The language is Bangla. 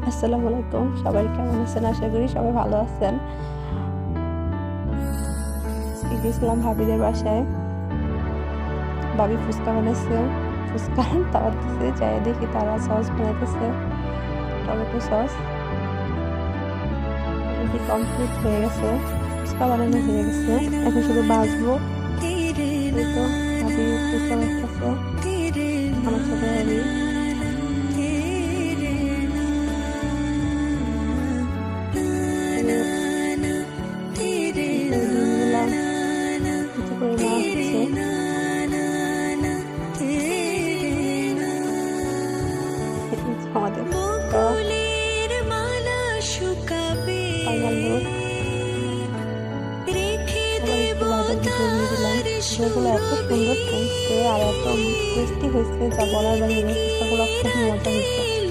আসসালামু আলাইকুম, সবাই কেমন আছেন? আশা করি সবাই ভালো আছেন। গেছিলাম ভাবিদের বাসায়, ভাবি ফুচকা বানাইছে, ফুচকা তাওয়া দিচ্ছে, যাই দেখি তারা সস বানাইতেছে, টমেটো সস কমপ্লিট হয়ে গেছে, ফুচকা বানানো হয়ে গেছে, এখন শুধু ভাজবো। এই তো ভাবি ফুচকা বানাইতেছে, আমার ছোট ভাবি। আমাদের যেগুলো এত সুন্দর হয়েছে আর এত টেস্টি হয়েছে যা বলার বাইরে, পিঠাগুলো খুব মজা হয়েছে।